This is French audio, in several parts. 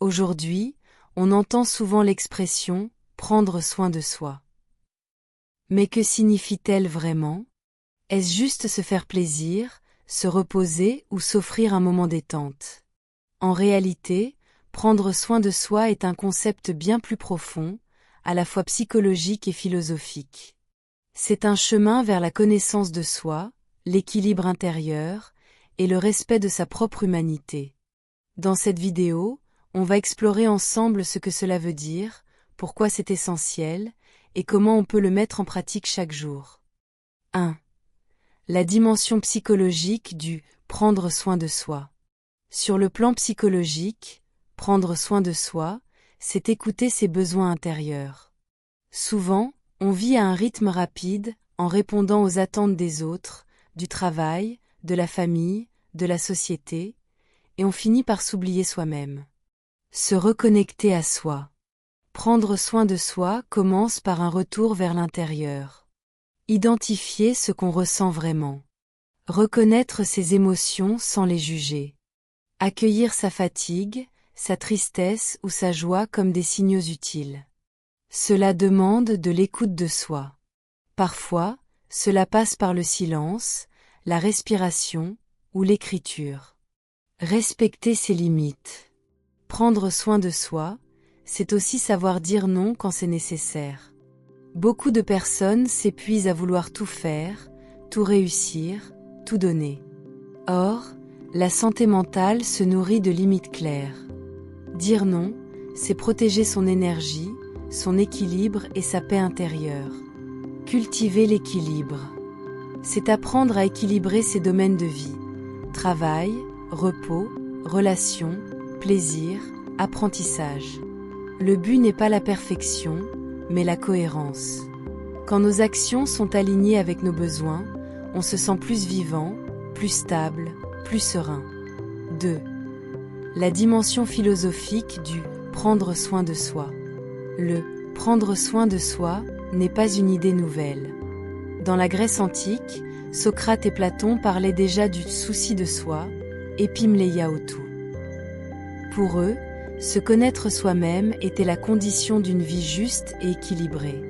Aujourd'hui, on entend souvent l'expression « prendre soin de soi ». Mais que signifie-t-elle vraiment? Est-ce juste se faire plaisir, se reposer ou s'offrir un moment détente? En réalité, prendre soin de soi est un concept bien plus profond, à la fois psychologique et philosophique. C'est un chemin vers la connaissance de soi, l'équilibre intérieur et le respect de sa propre humanité. Dans cette vidéo, on va explorer ensemble ce que cela veut dire, pourquoi c'est essentiel, et comment on peut le mettre en pratique chaque jour. 1. La dimension psychologique du « prendre soin de soi ». Sur le plan psychologique, prendre soin de soi, c'est écouter ses besoins intérieurs. Souvent, on vit à un rythme rapide, en répondant aux attentes des autres, du travail, de la famille, de la société, et on finit par s'oublier soi-même. Se reconnecter à soi. Prendre soin de soi commence par un retour vers l'intérieur. Identifier ce qu'on ressent vraiment. Reconnaître ses émotions sans les juger. Accueillir sa fatigue, sa tristesse ou sa joie comme des signaux utiles. Cela demande de l'écoute de soi. Parfois, cela passe par le silence, la respiration ou l'écriture. Respecter ses limites. Prendre soin de soi, c'est aussi savoir dire non quand c'est nécessaire. Beaucoup de personnes s'épuisent à vouloir tout faire, tout réussir, tout donner. Or, la santé mentale se nourrit de limites claires. Dire non, c'est protéger son énergie, son équilibre et sa paix intérieure. Cultiver l'équilibre. C'est apprendre à équilibrer ses domaines de vie. Travail, repos, relations, plaisir, apprentissage. Le but n'est pas la perfection, mais la cohérence. Quand nos actions sont alignées avec nos besoins, on se sent plus vivant, plus stable, plus serein. 2. La dimension philosophique du « prendre soin de soi ». Le « prendre soin de soi » n'est pas une idée nouvelle. Dans la Grèce antique, Socrate et Platon parlaient déjà du souci de soi, epimleiaotou. Pour eux, se connaître soi-même était la condition d'une vie juste et équilibrée.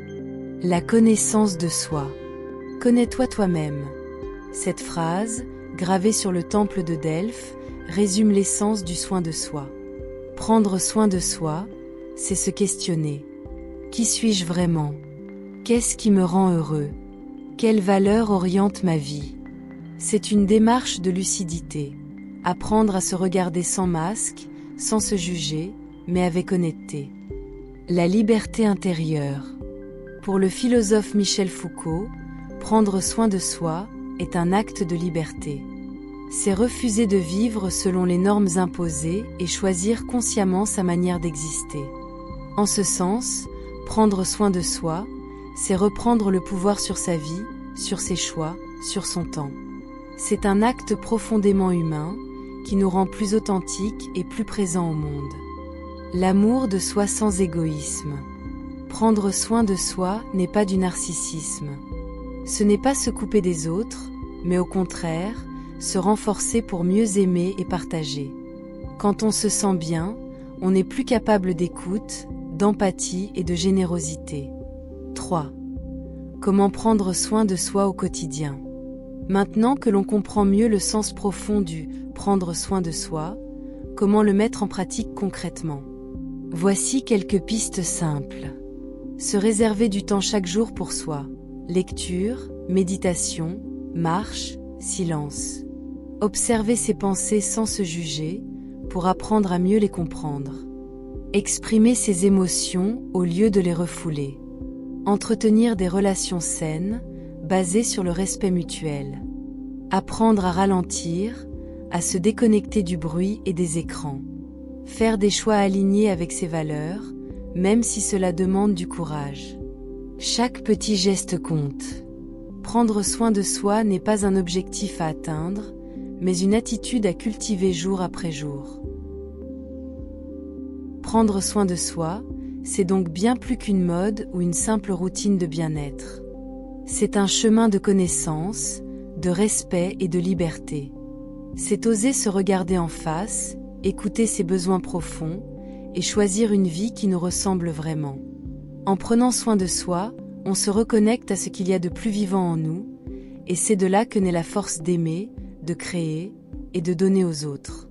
La connaissance de soi. Connais-toi toi-même. Cette phrase, gravée sur le temple de Delphes, résume l'essence du soin de soi. Prendre soin de soi, c'est se questionner. Qui suis-je vraiment? Qu'est-ce qui me rend heureux? Quelle valeur oriente ma vie? C'est une démarche de lucidité. Apprendre à se regarder sans masque, sans se juger, mais avec honnêteté. La liberté intérieure. Pour le philosophe Michel Foucault, prendre soin de soi est un acte de liberté. C'est refuser de vivre selon les normes imposées et choisir consciemment sa manière d'exister. En ce sens, prendre soin de soi, c'est reprendre le pouvoir sur sa vie, sur ses choix, sur son temps. C'est un acte profondément humain, qui nous rend plus authentiques et plus présents au monde. L'amour de soi sans égoïsme. Prendre soin de soi n'est pas du narcissisme. Ce n'est pas se couper des autres, mais au contraire, se renforcer pour mieux aimer et partager. Quand on se sent bien, on est plus capable d'écoute, d'empathie et de générosité. 3. Comment prendre soin de soi au quotidien? Maintenant que l'on comprend mieux le sens profond du « prendre soin de soi », comment le mettre en pratique concrètement? Voici quelques pistes simples. Se réserver du temps chaque jour pour soi. Lecture, méditation, marche, silence. Observer ses pensées sans se juger, pour apprendre à mieux les comprendre. Exprimer ses émotions au lieu de les refouler. Entretenir des relations saines, basées sur le respect mutuel. Apprendre à ralentir, à se déconnecter du bruit et des écrans. Faire des choix alignés avec ses valeurs, même si cela demande du courage. Chaque petit geste compte. Prendre soin de soi n'est pas un objectif à atteindre, mais une attitude à cultiver jour après jour. Prendre soin de soi, c'est donc bien plus qu'une mode ou une simple routine de bien-être. C'est un chemin de connaissance, de respect et de liberté. C'est oser se regarder en face, écouter ses besoins profonds, et choisir une vie qui nous ressemble vraiment. En prenant soin de soi, on se reconnecte à ce qu'il y a de plus vivant en nous, et c'est de là que naît la force d'aimer, de créer et de donner aux autres.